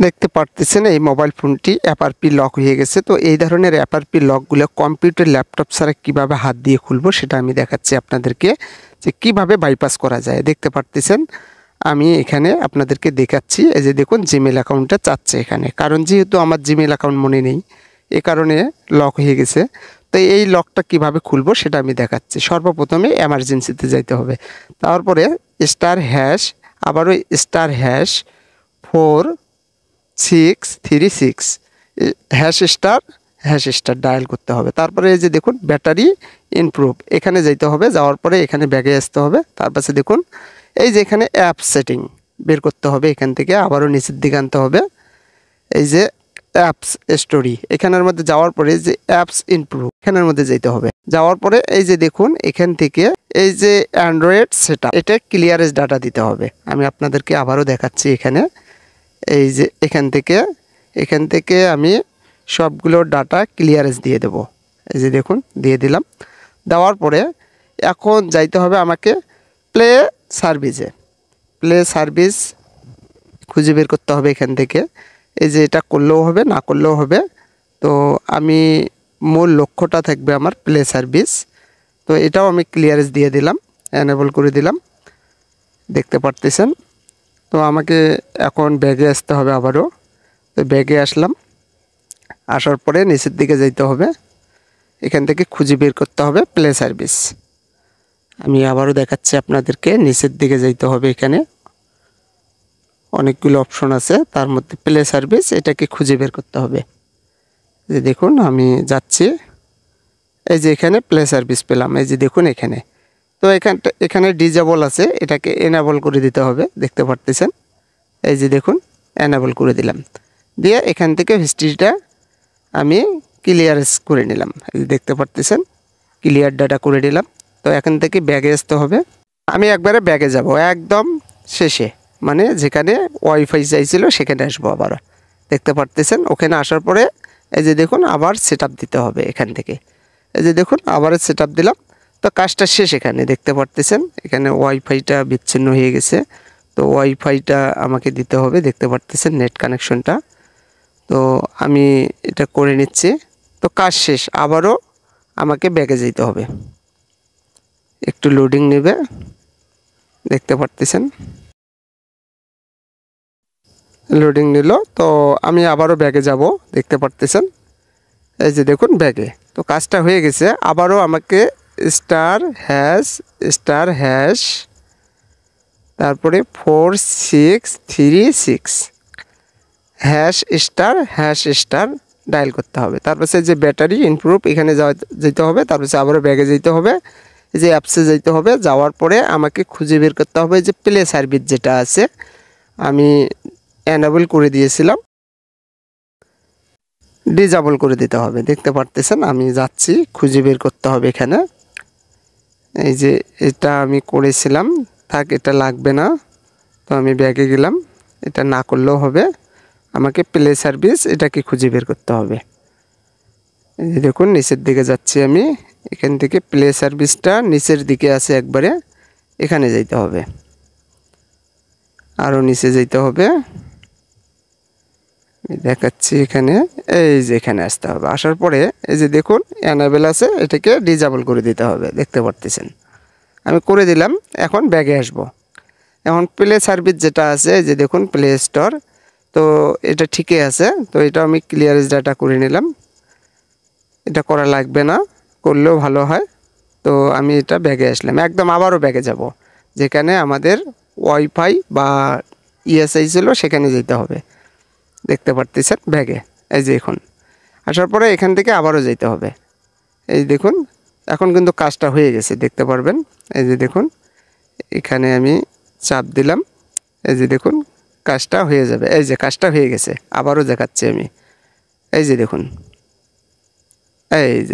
দেখতে পারতেছেন এই মোবাইল ফোনটি এফআরপি লক হয়ে গেছে। তো এই ধরনের এফআরপি লকগুলো কম্পিউটার ল্যাপটপ ছাড়া কিভাবে হাত দিয়ে খুলবো সেটা আমি দেখাচ্ছি আপনাদেরকে, যে কিভাবে বাইপাস করা যায়। দেখতে পারতেছেন আমি এখানে আপনাদেরকে দেখাচ্ছি। এই যে দেখুন জিমেল অ্যাকাউন্টটা চাচ্ছে এখানে, কারণ যেহেতু আমার জিমেল অ্যাকাউন্ট মনে নেই এ কারণে লক হয়ে গেছে। তো এই লকটা কিভাবে খুলবো সেটা আমি দেখাচ্ছি। সর্বপ্রথমে এমার্জেন্সিতে যাইতে হবে, তারপরে স্টার হ্যাশ, আবারও star hash 4636 hash star dial করতে হবে। তারপরে এই যে দেখুন ব্যাটারি ইমপ্রুভ, এখানে যাইতে হবে। যাওয়ার পরে এখানে ব্যাগে আসতে হবে। তারপরে দেখুন এই যে এখানে অ্যাপ সেটিং বের করতে হবে, এখান থেকে আবারও নিচের দিকে আনতে হবে। এই যে অ্যাপস স্টোরি, এখানের মধ্যে যাওয়ার পরে যে অ্যাপস ইমপ্রুভ এখানের মধ্যে যেতে হবে। যাওয়ার পরে এই যে দেখুন এখান থেকে এই যে অ্যান্ড্রয়েড সেটআপ, এটা ক্লিয়ারেন্স ডাটা দিতে হবে। আমি আপনাদেরকে আবারও দেখাচ্ছি এখানে। এই যে এখান থেকে আমি সবগুলো ডাটা ক্লিয়ারেন্স দিয়ে দেব। এই যে দেখুন দিয়ে দিলাম। দেওয়ার পরে এখন যাইতে হবে আমাকে প্লে সার্ভিসে। প্লে সার্ভিস খুঁজে বের করতে হবে এখান থেকে। এই যে এটা করলেও হবে, না করলেও হবে। তো আমি মূল লক্ষ্যটা থাকবে আমার প্লে সার্ভিস। তো এটাও আমি ক্লিয়ারেন্স দিয়ে দিলাম, এনেবল করে দিলাম। দেখতে পারতেছেন। তো আমাকে এখন ব্যাগে আসতে হবে আবারও। তো ব্যাগে আসলাম, আসার পরে নিচের দিকে যাইতে হবে। এখান থেকে খুঁজে বের করতে হবে প্লে সার্ভিস। আমি আবারও দেখাচ্ছি আপনাদেরকে, নিচের দিকে যাইতে হবে। এখানে অনেকগুলো অপশন আছে, তার মধ্যে প্লে সার্ভিস এটাকে খুঁজে বের করতে হবে। যে দেখুন আমি যাচ্ছি, এই যে এখানে প্লে সার্ভিস পেলাম। এই যে দেখুন এখানে। তো এখানে ডিজেবল আছে, এটাকে এনেবল করে দিতে হবে। দেখতে পারতেছেন। এই যে দেখুন এনেবল করে দিলাম, দিয়ে এখান থেকে হিস্ট্রিটা আমি ক্লিয়ারেন্স করে নিলাম। এই যে দেখতে পারতেছেন ক্লিয়ার ডাটা করে নিলাম। তো এখান থেকে ব্যাগে আসতে হবে। আমি একবারে ব্যাগে যাব, একদম শেষে, মানে যেখানে ওয়াইফাই চাইছিল সেখানে আসবো আবার। দেখতে পারতেছেন ওখানে আসার পরে এই যে দেখুন আবার সেটআপ দিতে হবে এখান থেকে। এই যে দেখুন আবার সেটআপ দিলাম। তো কাজটা শেষ। এখানে দেখতে পারতেছেন এখানে ওয়াইফাইটা বিচ্ছিন্ন হয়ে গেছে। তো ওয়াইফাইটা আমাকে দিতে হবে। দেখতে পারতেছেন নেট কানেকশনটা। তো আমি এটা করে নিচ্ছি। তো কাজ শেষ, আবারও আমাকে ব্যাগে যেতে হবে। একটু লোডিং নেবে, দেখতে পারতেছেন লোডিং নিল। তো আমি আবারও ব্যাগে যাব। দেখতে পারতেছেন এই যে দেখুন ব্যাগে। তো কাজটা হয়ে গেছে। আবারও আমাকে স্টার হ্যাশ তারপরে 4636 হ্যাশ স্টার ডায়াল করতে হবে। তারপরে যে ব্যাটারি ইমপ্রুভ এখানে যেতে হবে। তারপরে আবারও ব্যাগে যেতে হবে, এই যে অ্যাপসে যেতে হবে। যাওয়ার পরে আমাকে খুঁজে বের করতে হবে যে প্লে সার্ভিস যেটা আছে আমি এনেবল করে দিয়েছিলাম, ডিজেবল করে দিতে হবে। দেখতে পারতেছেন আমি যাচ্ছি, খুঁজে বের করতে হবে এখানে। এই যে এটা আমি করেছিলাম, থাক এটা লাগবে না। তো আমি ব্যাগে গেলাম, এটা না করলেও হবে। আমাকে প্লে সার্ভিস এটাকে খুঁজে বের করতে হবে। এই যে দেখুন নিচের দিকে যাচ্ছি আমি। এখান থেকে প্লে সার্ভিসটা নিচের দিকে আছে একবারে, এখানে যাইতে হবে। আরও নিচে যাইতে হবে, দেখাচ্ছি এখানে। এই যে এখানে আসতে হবে। আসার পরে এই যে দেখুন এনেবল আছে, এটাকে ডিজেবল করে দিতে হবে। দেখতে পারতেছেন আমি করে দিলাম। এখন ব্যাগে আসব। এখন প্লে সার্ভিস যেটা আছে এই যে দেখুন প্লে স্টোর, তো এটা ঠিকই আছে। তো এটা আমি ক্লিয়ারেন্স ডাটা করে নিলাম। এটা করা লাগবে না, করলেও ভালো হয়। তো আমি এটা ব্যাগে আসলাম, একদম আবারও ব্যাগে যাব, যেখানে আমাদের ওয়াইফাই বা ইএসআই ছিল সেখানে যেতে হবে। দেখতে পারতেছেন ব্যাগে। এই যে এখন আসার পরে এখান থেকে আবারও যেতে হবে। এই দেখুন এখন কিন্তু কাজটা হয়ে গেছে, দেখতে পারবেন। এই যে দেখুন এখানে আমি চাপ দিলাম, এই যে দেখুন কাজটা হয়ে যাবে। এই যে কাজটা হয়ে গেছে, আবারও দেখাচ্ছি আমি। এই যে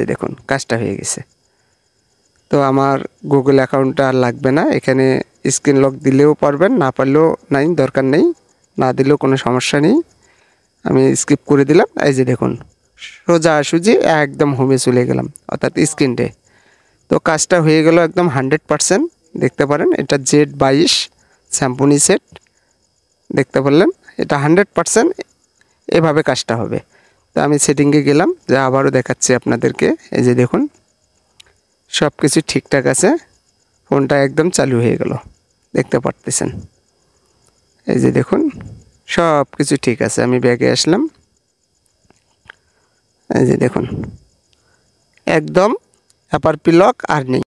দেখুন কাজটা হয়ে গেছে। তো আমার গুগল অ্যাকাউন্টটা আর লাগবে না। এখানে স্ক্রিন লক দিলেও পারবেন, না পারলেও নাই, দরকার নেই। না দিলেও কোনো সমস্যা নেই, আমি স্কিপ করে দিলাম। এই যে দেখুন সোজাসুজি একদম হোমে চলে গেলাম, অর্থাৎ স্ক্রিনটে। তো কাজটা হয়ে গেল একদম 100%। দেখতে পারেন এটা Z22 শ্যাম্পুনি সেট, দেখতে পারলেন এটা 100% এভাবে কাজটা হবে। তো আমি সেটিংয়ে গেলাম, যে আবারও দেখাচ্ছি আপনাদেরকে। এই যে দেখুন সব কিছু ঠিকঠাক আছে, ফোনটা একদম চালু হয়ে গেল, দেখতে পারতেছেন। এই যে দেখুন সব কিছু ঠিক আছে। আমি ব্যাগে আসলাম, এই যে দেখুন একদম অ্যাপার লক আর নেই।